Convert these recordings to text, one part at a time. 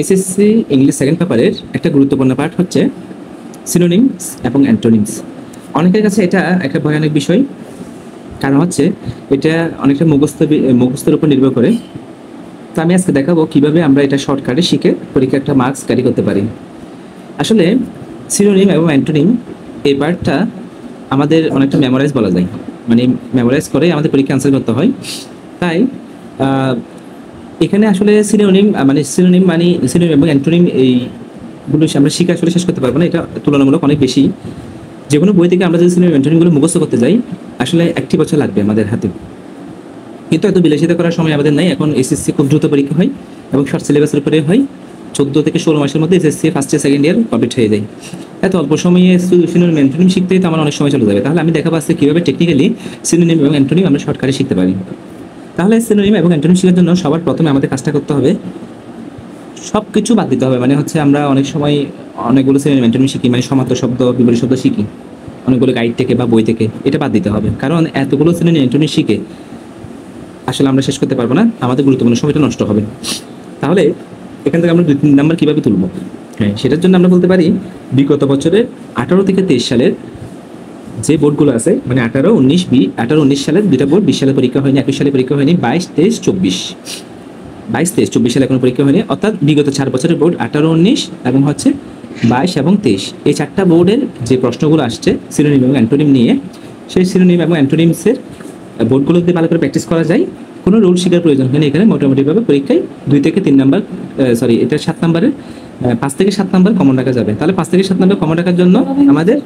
SSC English second পেপারের একটা গুরুত্বপূর্ণ পার্ট হচ্ছে সিনোনিমস এবং অ্যান্টোনিমস। অনেকের কাছে এটা একটা ভয়ানক বিষয়, কারণ হচ্ছে এটা অনেকটা মুখস্থের উপর নির্ভর করে। তো আমি আজকে দেখাবো কিভাবে আমরা এটা শর্টকাটে শিখে পরীক্ষা একটা মার্কস ক্যারি করতে পারি। আসলে সিনোনিম এবং অ্যান্টোনিম এই পার্টটা আমাদের অনেকটা মেমোরাইজ বলা যায়, মানে মেমোরাইজ করে আমাদের পরীক্ষা আনসার করতে হয়। তাই এখানে আসলে সিনোনিম এবং অ্যান্টোনিম এইগুলো আমরা শিখে আসলে শেষ করতে পারবো না, এটা তুলনামূলক অনেক বেশি। যে কোনো বই থেকে আমরা যদি সিনোনিম অ্যান্টোনিমগুলো মুখস্থ করতে যাই আসলে 1টি বছর লাগবে আমাদের হাতে, কিন্তু এত বিলাসিতা করার সময় আমাদের নাই। এখন এসএসসি খুব দ্রুত পরীক্ষা হয় এবং শর্ট সিলেবাসের উপরে হয়। 14 থেকে 16 মাসের মধ্যে SSC first year second year complete হয়ে যায়। এত অল্প সময়ে সিনোনিম অ্যান্টোনিম শিখতেই তো আমার অনেক সময় চলে যাবে। তাহলে আমি দেখাবো আজকে কীভাবে টেকনিক্যালি সিনোনিম এবং অ্যান্টোনিম আমরা শর্টকাটে শিখতে পারি। তাহলে সিনোনিম এবং অ্যান্টোনিম শেখার জন্য সবার প্রথমে আমাদের কাজটা করতে হবে, সব কিছু বাদ দিতে হবে। মানে হচ্ছে আমরা অনেক সময় অনেকগুলো সিনোনিম অ্যান্টোনিম শিখি, মানে সমার্থক শব্দ, বিপরীত শব্দ শিখি অনেকগুলো গাইড থেকে বা বই থেকে, এটা বাদ দিতে হবে। কারণ এতগুলো সিনোনিম অ্যান্টোনিম শিখে আসলে আমরা শেষ করতে পারবো না, আমাদের গুরুত্বপূর্ণ সময়টা নষ্ট হবে। তাহলে এখান থেকে আমরা 2-3 নাম্বার কীভাবে তুলব? হ্যাঁ, সেটার জন্য আমরা বলতে পারি বিগত বছরের 18 থেকে 23 সালের যে বোর্ডগুলো আছে, মানে 18-19 সালের দুইটা বোর্ড, 20 সালে পরীক্ষা হয়নি, 21 সালে পরীক্ষা হয়নি, 22-23-24 সালে কোনো পরীক্ষা হয়নি, অর্থাৎ বিগত 4 বছরের বোর্ড 18-19 এবং হচ্ছে 22 এবং 23, এই 4টা বোর্ডের যে প্রশ্নগুলো আসছে সিনোনিম এবং অ্যান্টোনিম নিয়ে, সেই সিনোনিম এবং অ্যান্টোনিমসের বোর্ডগুলো যদি ভালো করে প্র্যাকটিস করা যায়, কোনো রুল শেখার প্রয়োজন হয়নি। এখানে মোটামুটিভাবে পরীক্ষায় 2 থেকে 3 নাম্বার, এটা 7 নাম্বারের 5 থেকে 7 নাম্বার কমন রাখা যাবে। তাহলে 5 থেকে 7 নাম্বার কমন রাখার জন্য আমাদের,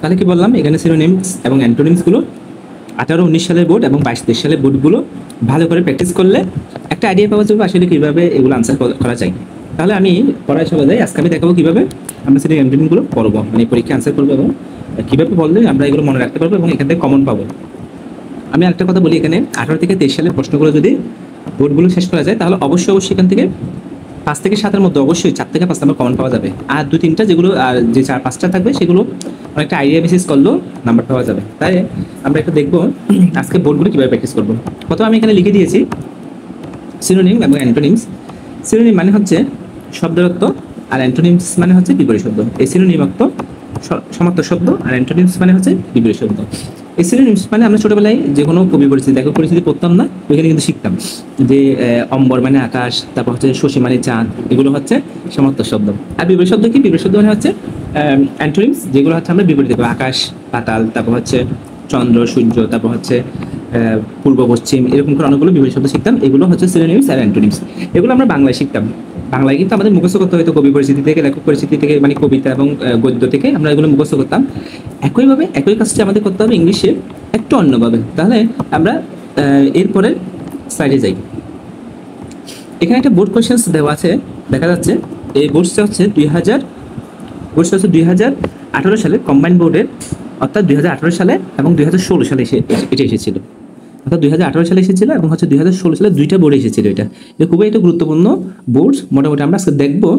তাহলে কি বললাম, এখানে সিনোনিমস এবং অ্যান্টোনিমসগুলো 18-19 সালের বোর্ড এবং 22-23 সালের বোর্ডগুলো ভালো করে প্র্যাকটিস করলে একটা আইডিয়া পাওয়া যাবে আসলে কীভাবে এগুলো আনসার করা যায়। তাহলে আমি পড়ায় চলে যাই। আজকে আমি দেখাবো কীভাবে আমরা সিনোনিম অ্যান্টোনিমগুলো পড়বো, মানে পরীক্ষা আনসার করবো এবং কীভাবে পড়লে আমরা এগুলো মনে রাখতে পারবো এবং এখান থেকে কমন পাবো। আমি একটা কথা বলি, এখানে 18 থেকে 23 সালের প্রশ্নগুলো যদি বোর্ডগুলো শেষ করা যায় তাহলে অবশ্যই এখান থেকে 5 থেকে 7-এর মধ্যে অবশ্যই 4 থেকে 5 নাম্বার কমন পাওয়া যাবে। আর 2-3টা যেগুলো, আর যে 4-5টা থাকবে সেগুলো অনেকটা আইডিয়া বেসিস করলেও নাম্বার পাওয়া যাবে। তাই আমরা একটু দেখবো আজকে বোর্ডগুলো কীভাবে প্র্যাকটিস করবো। প্রথমে আমি এখানে লিখে দিয়েছি সিনোনিম এবং অ্যান্টোনিমস। সিনোনিম মানে হচ্ছে শব্দের অর্থ, আর অ্যান্টোনিমস মানে হচ্ছে বিপরীত শব্দ। এই সিনোনিম অর্থ সমার্থক শব্দ, আর অ্যান্টোনিমস মানে হচ্ছে বিপরীত শব্দ। এই সিনোনিমস মানে আমরা ছোটবেলায় যে কোনো কবি পরিস্থিতি, একক পরিস্থিতি পড়তাম না, ওইখানে কিন্তু শিখতাম যে অম্বর মানে আকাশ, তারপর হচ্ছে শশী মানে চাঁদ, এগুলো হচ্ছে সমার্থক শব্দ। আর বিপরীত শব্দ কি? বিপরীত শব্দ মানে হচ্ছে অ্যান্টোনিমস, যেগুলো হচ্ছে আমরা বিপরীত দেখবো, আকাশ পাতাল, তারপর হচ্ছে চন্দ্র সূর্য, তারপর হচ্ছে পূর্ব পশ্চিম, এরকম করে অনেকগুলো বিপরীত শব্দ শিখতাম। এগুলো হচ্ছে সিনোনিমস আর অ্যান্টোনিমস। এগুলো আমরা বাংলায় শিখতাম। বাংলায় কিন্তু আমাদের মুখস্থ করতে হতো কবি পরিস্থিতি থেকে, লেখক পরিস্থিতি থেকে, মানে কবিতা এবং গদ্য থেকে আমরা এগুলো মুখস্থ করতাম। একইভাবে একই কাজটি আমাদের করতে হবে ইংলিশে, একটু অন্যভাবে। তাহলে আমরা এরপরে স্লাইডে যাই। এখানে একটা বোর্ড কোয়েশ্চেন্স দেওয়া আছে, দেখা যাচ্ছে এই বোর্ডটা হচ্ছে 2018 সালের কম্বাইন্ড বোর্ডের, অর্থাৎ 2018 সালে এবং 2016 সালে এটা এসেছিল। অর্থাৎ 2018 সালে এসেছিল এবং হচ্ছে 2016 সালে দুইটা বোর্ডে এসেছিল। এটা খুবই একটা গুরুত্বপূর্ণ বোর্ড। মোটামুটি আমরা আজকে দেখবো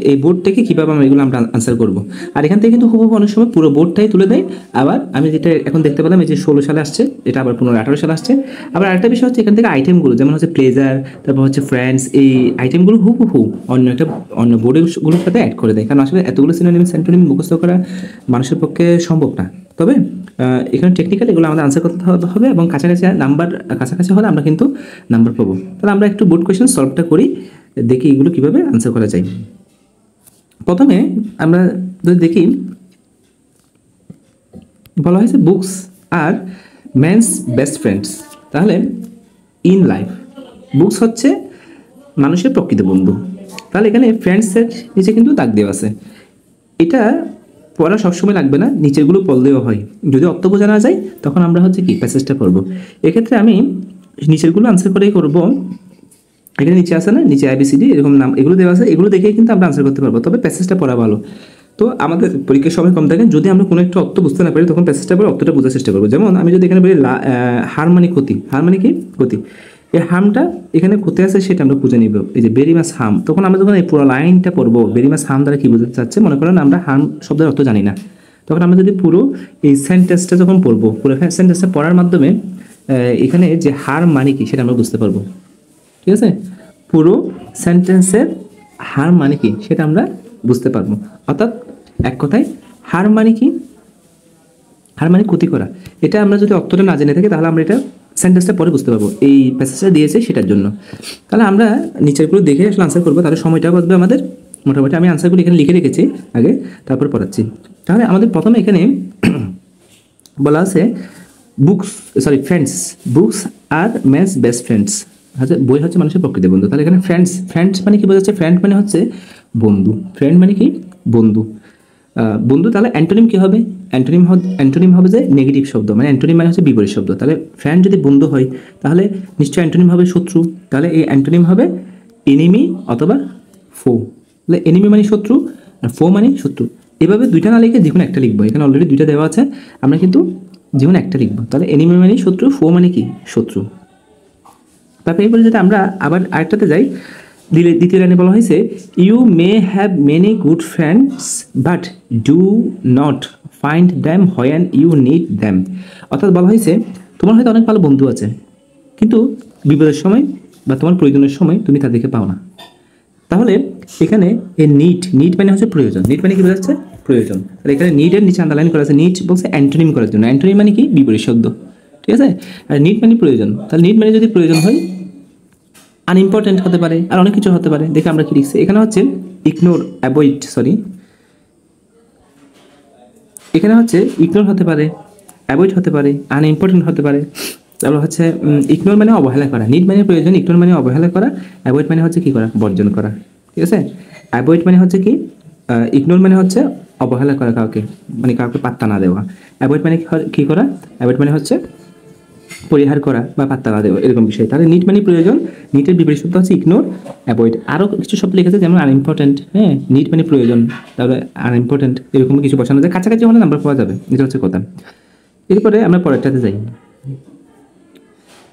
এই বোর্ড থেকে কীভাবে এগুলো আমরা আনসার করবো। আর এখান থেকে কিন্তু হুবহু অনেক সময় পুরো বোর্ডটাই তুলে দেয়। আবার আমি যেটা এখন দেখতে পেলাম, এই যে 16 সালে আসছে, এটা আবার 15-18 সালে আসছে। আবার আরেকটা বিষয় হচ্ছে এখান থেকে আইটেমগুলো, যেমন হচ্ছে প্লেজার, তারপর হচ্ছে ফ্রেন্ডস, এই আইটেমগুলো হুবহু অন্য বোর্ডগুলোর সাথে অ্যাড করে দেয়। কারণ আসলে এতগুলো সিনোনিম অ্যান্টোনিম মুখস্থ করা মানুষের পক্ষে সম্ভব না। তবে এখানে টেকনিক্যালি এগুলো আমাদের আনসার করতে হবে এবং কাছাকাছি হলে আমরা কিন্তু নাম্বার পাবো। তাহলে আমরা একটু বোর্ড কোয়েশ্চেন সলভটা করি, দেখি এগুলো কীভাবে আনসার করা যায়। প্রথমে আমরা যদি দেখি, বলা হয়েছে books are man's best friends. তাহলে ইন লাইফ বুকস হচ্ছে মানুষের প্রকৃত বন্ধু। তাহলে এখানে ফ্রেন্ডসের নিচে কিন্তু দাগ দেওয়া আছে। এটা পড়া সবসময় লাগবে না, নিচেরগুলো পড়লেও হয়। যদি অর্থ বোঝা না যায় তখন আমরা হচ্ছে কি প্যাসেজটা পড়বো। এক্ষেত্রে আমি নিচেরগুলো আনসার করেই করবো। এখানে নিচে আছে না, নিচে ABCD এরকম নাম এগুলো দেওয়া আছে, এগুলো দেখেই কিন্তু আমরা আনসার করতে পারবো। তবে প্যাসেজটা পড়া ভালো। তো আমাদের পরীক্ষার সময় কম থাকে, যদি আমরা কোনো একটা অর্থ বুঝতে না পারি তখন প্যাসেজটা পড়ে অর্থটা বোঝার চেষ্টা করবো। যেমন আমি যদি এখানে বলি হার মানে ক্ষতি, হার মানে কি ক্ষতি, এই হার্মটা এখানে ক্ষতি আছে সেটা আমরা খুঁজে নিব। এই যে ভেরি মাচ হার্ম, তখন আমরা যখন এই পুরো লাইনটা পড়বো, ভেরি মাচ হার্ম দ্বারা কী বোঝাতে চাচ্ছে, মনে করেন আমরা হার্ম শব্দের অর্থ জানি না, তখন আমরা যদি পুরো এই সেন্টেন্সটা যখন পড়বো, পুরো সেন্টেন্সটা পড়ার মাধ্যমে এখানে যে হার্ম মানে কি সেটা আমরা বুঝতে পারবো। ঠিক আছে? পুরো সেন্টেন্সের হার মানে কি সেটা আমরা বুঝতে পারবো। অর্থাৎ এক কথায় হার মানে কি, হার মানে ক্ষতি করা। এটা আমরা যদি অর্থটা না জেনে থাকি তাহলে আমরা এটা সেন্টেন্সটা পরে বুঝতে পারবো এই প্যাসেজটা দিয়েছে সেটার জন্য। তাহলে আমরা নিচেরগুলো দেখে আসলে আনসার করবো, তাহলে সময়টা বাঁচবে আমাদের। মোটামুটি আমি আনসারগুলো এখানে লিখে রেখেছি আগে, তারপর পড়াচ্ছি। তাহলে আমাদের প্রথমে এখানে বলা আছে friends, books are man's best friends. আচ্ছা, বই হচ্ছে মানুষের প্রকৃত বন্ধু। তাহলে এখানে ফ্রেন্ডস মানে কি বোঝাচ্ছে? ফ্রেন্ড মানে হচ্ছে বন্ধু। ফ্রেন্ড মানে কি? বন্ধু। বন্ধু। তাহলে অ্যান্টোনিম কি হবে? অ্যান্টোনিম হবে যে নেগেটিভ শব্দ, মানে অ্যান্টোনিম মানে হচ্ছে বিপরীত শব্দ। তাহলে ফ্রেন্ড যদি বন্ধু হয় তাহলে নিশ্চয়ই অ্যান্টোনিম হবে শত্রু। তাহলে এই অ্যান্টোনিম হবে এনিমি অথবা ফো। তাহলে এনিমি মানে শত্রু আর ফো মানে শত্রু। এভাবে দুইটা না লিখে যে কোনো একটা লিখবো, এখানে অলরেডি দুইটা দেওয়া আছে, আমরা কিন্তু যে কোনো একটা লিখবো। তাহলে এনিমি মানে শত্রু, ফো মানে কি? শত্রু। তারপরে এরপরে যদি আমরা আবার আরেকটাতে যাই, দ্বিতীয় লাইনে বলা হয়েছে you may have many good friends but do not find them when you need them. অর্থাৎ বলা হয়েছে তোমার হয়তো অনেক ভালো বন্ধু আছে, কিন্তু বিপদের সময় বা তোমার প্রয়োজনের সময় তুমি তাদেরকে পাও না। তাহলে এখানে এই নিড মানে হচ্ছে প্রয়োজন। নিড মানে কি বোঝাচ্ছে? প্রয়োজন। তাহলে এখানে নিডের নিচে আন্ডারলাইন করা আছে, নিড বলছে অ্যান্টোনিম করার জন্য। অ্যান্টোনিম মানে কি? বিপরীত শব্দ। ঠিক আছে? আর নিড মানে প্রয়োজন। তাহলে নিড মানে যদি প্রয়োজন হয়, আনইম্পর্টেন্ট হতে পারে, আর অনেক কিছু হতে পারে। দেখে আমরা কি লিখছি এখানে হচ্ছে ইগনোর, অ্যাভয়েড, এখানে হচ্ছে ইগনোর হতে পারে, অ্যাভয়েড হতে পারে, আনইম্পর্টেন্ট হতে পারে। তারপর হচ্ছে ইগনোর মানে অবহেলা করা, নিড মানে প্রয়োজন, ইগনোর মানে অবহেলা করা, অ্যাভয়েড মানে হচ্ছে কি করা? বর্জন করা। ঠিক আছে? অ্যাভয়েড মানে হচ্ছে কি? ইগনোর মানে হচ্ছে অবহেলা করা কাউকে, মানে কাউকে পাত্তা না দেওয়া। অ্যাভয়েড মানে কি করা? অ্যাভয়েড মানে হচ্ছে পরিহার করা বা পাত্তা না দেওয়া, এরকম বিষয়। তাহলে নিড মানে প্রয়োজন, নিটের বিপরীত শব্দ হচ্ছে ইগনোর, অ্যাভয়েড। আরও কিছু শব্দ লিখেছে যেমন আনইম্পর্টেন্ট। হ্যাঁ, নিড মানে প্রয়োজন, তারপরে আনইম্পর্টেন্ট, এরকম কিছু বসানো যায়। কাছাকাছি হলে নাম্বার পাওয়া যাবে, এটা হচ্ছে কথা। এরপরে আমরা পরেরটাতে যাই।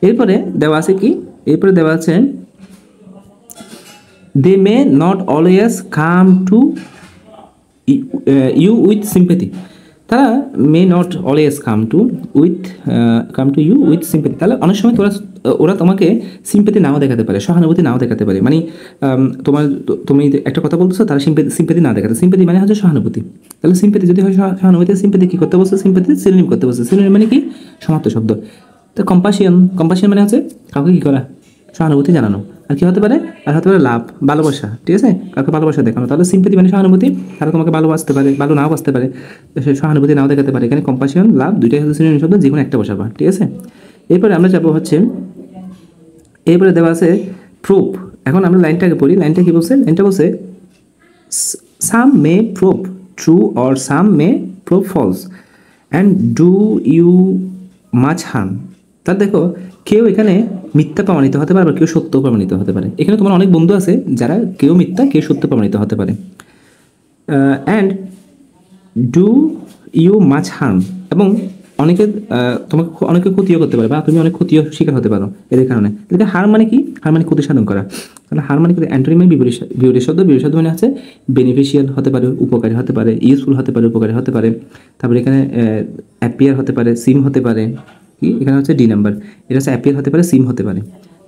এরপরে দেওয়া আছে কি? এরপরে দেওয়া আছে they may not always come to you with sympathy. তারা may not always come to you with sympathy. তাহলে অনেক সময় ওরা তোমাকে সিম্পেথি নাও দেখাতে পারে, সহানুভূতি নাও দেখাতে পারে। মানে তুমি একটা কথা বলতেছো, তারা সিম্পেথি না দেখাতে। সিম্পেথি মানে হচ্ছে সহানুভূতি। তাহলে সিম্পেথি যদি হয় সহানুভূতি, সিম্পেথি কি করতে বলছে? সিম্পেথি সিনোনিম করতে বলছে। সিনোনিম মানে কি? সমার্থক শব্দ। তো কম্পাশন মানে হচ্ছে কাউকে কি করা? সহানুভূতি জানানো। আর কি হতে পারে? আর হতে পারে লাভ, ভালোবাসা। ঠিক আছে? কাউকে ভালোবাসা দেখানো। তাহলে সিম্পেথি মানে সহানুভূতি, তারা তোমাকে ভালোবাসতে পারে, ভালো নাও বাসতে পারে, সহানুভূতি নাও দেখাতে পারে। এখানে কম্পাশন, লাভ দুইটাই হচ্ছে সিনোনিম শব্দ, যে কোনো একটা বসাবা। ঠিক আছে? এরপরে আমরা যাবো হচ্ছে, এরপরে দেওয়া আছে প্রুফ। এখন আমরা লাইনটাকে পড়ি। লাইনটা কি বলছে? লাইনটা বলছে some may prove true or some may prove false and do you much harm. তার দেখো, কেউ এখানে মিথ্যা প্রমাণিত হতে পারে, আবার কেউ সত্য প্রমাণিত হতে পারে। এখানে তোমার অনেক বন্ধু আছে যারা কেউ মিথ্যা, কেউ সত্য প্রমাণিত হতে পারে। And do you much harm, এবং তোমাকে অনেকে ক্ষতিও করতে পারে, বা তুমি অনেক ক্ষতিও শিকার হতে পারো এদের কারণে। এদের হার মানে কি? হার মানে ক্ষতি সাধন করা। তাহলে হার মানে কি? অ্যান্টোনিম মানে বিপরীত শব্দ। বিপরীত শব্দ মানে হচ্ছে বেনিফিশিয়াল হতে পারে, উপকারী হতে পারে, ইউজফুল হতে পারে, উপকারী হতে পারে। তারপরে এখানে অ্যাপিয়ার হতে পারে, সিম হতে পারে। কি এখানে হচ্ছে ডি নাম্বার, এটা হচ্ছে অ্যাপিয়ার হতে পারে, সিম হতে পারে।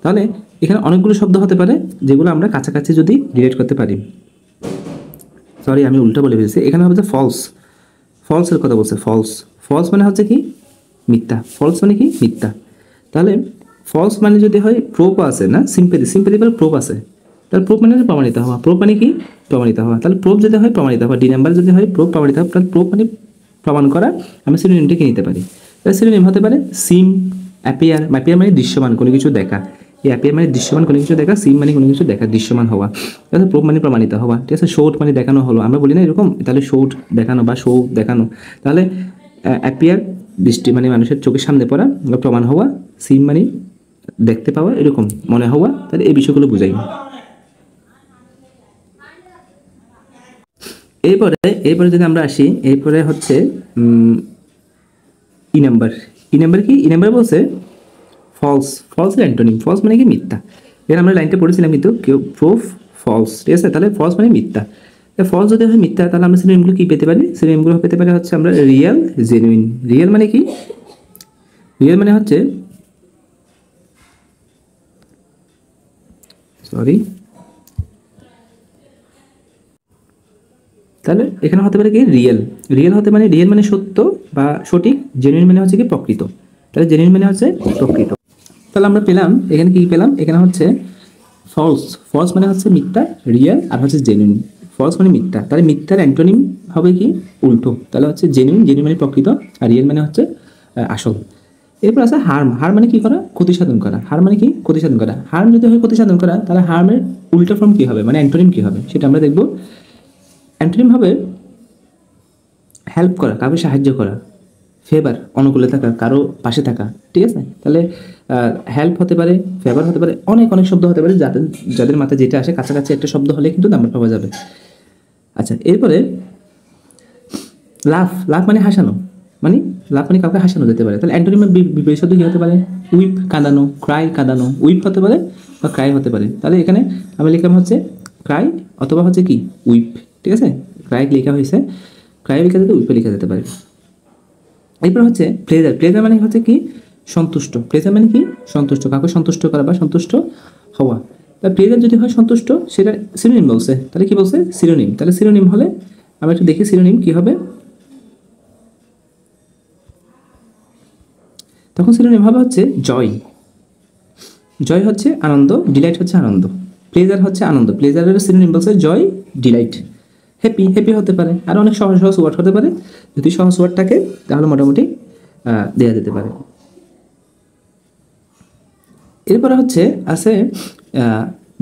তাহলে এখানে অনেকগুলো শব্দ হতে পারে যেগুলো আমরা কাছাকাছি যদি রিলেট করতে পারি। আমি উল্টা বলে ফেলেছি। এখানে হবে যে ফলসের কথা বলছে। ফলস মানে হচ্ছে কি? মিথ্যা। ফলস মানে কি? মিথ্যা। তাহলে ফলস মানে যদি হয়, প্রোপ আছে না, সিম্পেথি বলে প্রোপ আছে। তাহলে প্রোপ মানে প্রমাণিত হওয়া। প্রোপ মানে কি? প্রমাণিত হওয়া। তাহলে প্রোপ যদি হয় প্রমাণিত হওয়া, ডি নাম্বার যদি হয় প্রোপ প্রমাণিত হওয়া, তাহলে প্রোপ মানে প্রমাণ করা। আমরা সিনোনিমটাকে নিতে পারি। তাহলে সিনোনিম হতে পারে সিম, অ্যাপিয়ার মানে দৃশ্যমান কোনো কিছু দেখা। এই অ্যাপিয়ার মানে দৃশ্যমান কোনো কিছু দেখা, সিম মানে কোনো কিছু দেখা, দৃশ্যমান হওয়া। তাহলে প্রোপ মানে প্রমাণিত হওয়া। ঠিক আছে? শোট মানে দেখানো হলো, আমরা বলি না এরকম? তাহলে শোট দেখানো বা শো দেখানো। তাহলে অ্যাপিয়ার দৃষ্টি মানে মানুষের চোখের সামনে পড়া বা প্রমাণ হওয়া, সিম মানে দেখতে পাওয়া, এরকম মনে হওয়া। তাহলে এই বিষয়গুলো বুঝাই। এরপরে যদি আমরা আসি, এরপরে হচ্ছে ই নাম্বার কি? ই নাম্বার বলছে ফলস অ্যান্টোনিম। ফলস মানে কি? মিথ্যা। এখানে আমরা লাইনটা পড়েছিলাম কিন্তু কেউ প্রুফ ফলস। ঠিক আছে? তাহলে ফলস মানে মিথ্যা। ফলস যদি হয় মিথ্যা, তাহলে আমরা সিনোনিমগুলো কি পেতে পারি? সিনোনিমগুলো পেতে পারি হচ্ছে আমরা রিয়েল, জেনুইন। রিয়েল মানে কি? রিয়েল মানে হচ্ছে সরি, তাহলে এখানে হতে পারে কি রিয়েল, রিয়েল হতে মানে রিয়েল মানে সত্য বা সঠিক, জেনুইন মানে হচ্ছে কি প্রকৃত। তাহলে জেনুইন মানে হচ্ছে প্রকৃত। তাহলে আমরা পেলাম এখানে কি পেলাম, এখানে হচ্ছে ফলস, ফলস মানে হচ্ছে মিথ্যা, রিয়েল আর হচ্ছে জেনুইন। ফলস মানে মিথ্যা, তাহলে মিথ্যার অ্যান্টোনিম হবে কি উল্টো, তাহলে হচ্ছে জেনুইন, জেনুইন মানে প্রকৃত, আর রিয়েল মানে হচ্ছে আসল। এরপর আছে হার্ম, হার্ম মানে কি করা, ক্ষতি সাধন করা। হার্ম মানে কি ক্ষতি সাধন করা। হার্ম যদি হয় ক্ষতি সাধন করা, তাহলে হার্মের উল্টো ফর্ম কি হবে, মানে অ্যান্টোনিম কি হবে সেটা আমরা দেখব। অ্যান্টোনিম হবে হেল্প করা, কাউকে সাহায্য করা, ফেভার অনুকূলে থাকা, কারো পাশে থাকা, ঠিক আছে। তাহলে হেল্প হতে পারে, ফেভার হতে পারে, অনেক অনেক শব্দ হতে পারে, যাদের যাদের মাথায় যেটা আসে কাছাকাছি একটা শব্দ হলে কিন্তু নাম্বার পাওয়া যাবে। আচ্ছা, এরপরে লাভ, লাভ মানে হাসানো, মানে লাভ মানে কাউকে হাসানো যেতে পারে। তাহলে অ্যান্টোনিমের বিপরীত শব্দ কি হতে পারে, উইপ কাঁদানো, ক্রাই কাঁদানো, উইপ হতে পারে বা ক্রাই হতে পারে। তাহলে এখানে আমি লিখলাম হচ্ছে ক্রাই অথবা হচ্ছে কি উইপ, ঠিক আছে। ক্রাই লেখা হয়েছে, ক্রাই লেখা যেতে উইপে লেখা যেতে পারে। এরপর হচ্ছে প্লেজার, প্লেজার মানে হচ্ছে কি সন্তুষ্ট, প্লেজার মানে কি সন্তুষ্ট, কাউকে সন্তুষ্ট করা বা সন্তুষ্ট হওয়া। তা প্লেজার যদি হয় সন্তুষ্ট, সেটা সিনোনিম বলছে, তাহলে কি বলছে সিনোনিম। তাহলে সিনোনিম হলে আমরা একটু দেখি সিনোনিম কি হবে, তখন সিনোনিম হবে হচ্ছে জয়, জয় হচ্ছে আনন্দ, ডিলাইট হচ্ছে আনন্দ, প্লেজার হচ্ছে আনন্দ, প্লেজারের সিনোনিম বলছে জয়, ডিলাইট। হ্যাপি, হ্যাপি হতে পারে, আর অনেক সহজ সহজ ওয়ার্ড হতে পারে, যদি সহজ ওয়ার্ড থাকে তাহলে মোটামুটি দেওয়া যেতে পারে। এরপরে হচ্ছে আছে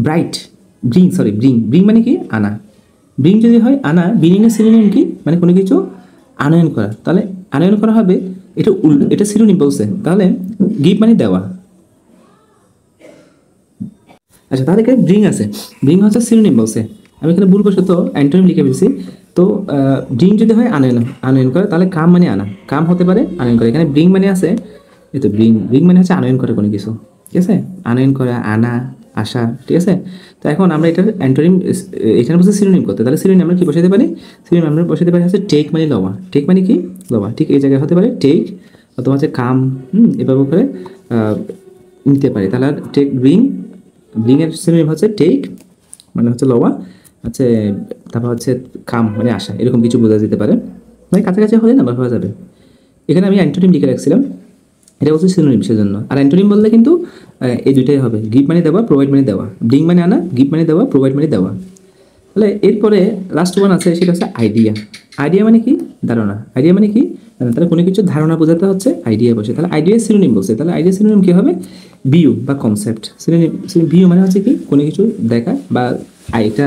bright, bring, sorry bring, bring মানে কি আনা, ব্রিং যদি হয় আনা, ব্রিংয়ের সিনোনিম কি মানে কোনো কিছু আনয়ন করা, তাহলে আনয়ন করা হবে, এটা এটা সিনোনিম বলছে, তাহলে গিভ মানে দেওয়া। আচ্ছা, তাহলে এখানে ব্রিং আছে, ব্রিং হচ্ছে সিনোনিম বলছে, আমি এখানে ভুলবশত অ্যান্টোনিম লিখে ফেলছি। তো ব্রিং যদি হয় আনয়ন, আনয়ন করে, তাহলে কাম মানে আনা, কাম হতে পারে আনয়ন করে। এখানে ব্রিং মানে আছে, এই তো ব্রিং, ব্রিং মানে হচ্ছে আনয়ন করে কোনো কিছু, ঠিক আছে, আনয়ন করা, আনা, আসা, ঠিক আছে। তো এখন আমরা এটার অ্যান্টোনিম এখানে বলছে সিনোনিম করতে, তাহলে সিনোনিম আমরা কি বসাতে পারি, সিনোনিম আমরা বসাতে পারি হচ্ছে টেক মানে লওয়া, টেক মানে কি লওয়া, ঠিক এই জায়গায় হতে পারে টেক অথবা হচ্ছে কাম, এভাবে করে নিতে পারি। তাহলে টেক ব্রিং, ব্রিং এর সিনোনিম হচ্ছে টেক মানে হচ্ছে লওয়া, হচ্ছে তারপর হচ্ছে কাম মানে আসা, এরকম কিছু বোঝা যেতে পারে, মানে কাছাকাছি হলে নাম্বার পাওয়া যাবে। এখানে আমি অ্যান্টোনিম লিখে রাখছিলাম, এটা হচ্ছে সিনোনিম সেজন্য। আর অ্যান্টোনিম বললে কিন্তু এই দুইটাই হবে, গিভ মানে দেওয়া, প্রোভাইড মানে দেওয়া, ব্রিং মানে আনা, গিভ মানে দেওয়া, প্রোভাইড মানে দেওয়া। তাহলে এরপরে লাস্ট ওয়ান আছে, সেটা হচ্ছে আইডিয়া। আইডিয়া মানে কি ধারণা, আইডিয়া মানে কি, তাহলে কোনো কিছু ধারণা বোঝাতে হচ্ছে আইডিয়া বসে, তাহলে আইডিয়া সিনোনিম বলছে, তাহলে আইডিয়া সিনোনিম কি হবে ভিউ বা কনসেপ্ট। সিনোনিম ভিউ মানে হচ্ছে কি কোনো কিছু দেখা বা এটা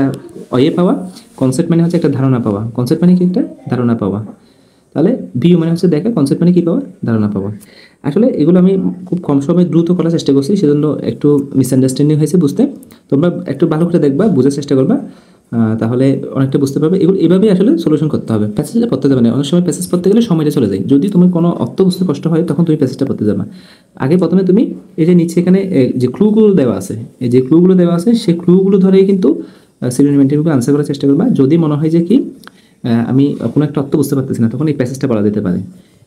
অয়ে পাওয়া, কনসেপ্ট মানে হচ্ছে একটা ধারণা পাওয়া, কনসেপ্ট মানে কি একটা ধারণা পাওয়া। তাহলে ভিউ মানে হচ্ছে দেখা, কনসেপ্ট মানে কি পাওয়া, ধারণা পাওয়া। আসলে এগুলো আমি খুব কম সময়ে দ্রুত করার চেষ্টা করছি, সেজন্য একটু মিসআন্ডারস্ট্যান্ডিং হয়েছে বুঝতে। তোমরা একটু ভালো করে দেখবা, বোঝার চেষ্টা করবা, তাহলে অনেকটা বুঝতে পারবে। এগুলো এভাবেই আসলে সলিউশন করতে হবে, প্যাসেজটা পড়তে যাবে না, অনেক সময় প্যাসেজ পড়তে গেলে সময়টা চলে যায়, যদি তোমার কোনো অর্থ বুঝতে কষ্ট হয় তখন তুমি প্যাসেজটা পড়তে যাবে। আগে প্রথমে তুমি এই যে নিচে এখানে যে ক্লুগুলো দেওয়া আছে, এই যে ক্লুগুলো দেওয়া আছে সেই ক্লুগুলো ধরেই কিন্তু সিনোনিম অ্যান্টোনিমকে আনসার করার চেষ্টা করবা। যদি মনে হয় যে কি আমি কোনো একটা অর্থ বুঝতে পারতেছি না, তখন এই প্যাসেজটা পড়া যেতে পারে।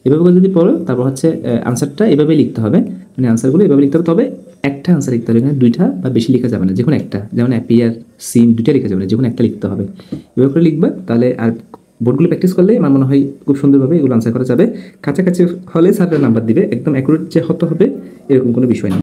এভাবে করে যদি পড়ো, তারপর হচ্ছে আনসারটা এভাবে লিখতে হবে, মানে আনসারগুলো এভাবে লিখতে হবে, তবে একটা আনসার লিখতে হবে, এখানে দুইটা বা বেশি লেখা যাবে না, যে কোনো একটা, যেমন অ্যাপিয়ার, সিন, দুইটা লেখা যাবে না, যে কোনো একটা লিখতে হবে। এভাবে করে লিখবা, তাহলে আর বোর্ডগুলো প্র্যাকটিস করলে আমার মনে হয় খুব সুন্দরভাবে এগুলো আনসার করা যাবে। কাছাকাছি হলে স্যাররা নাম্বার দিবে, একদম অ্যাকুরেট যে হতে হবে এরকম কোনো বিষয় নেই।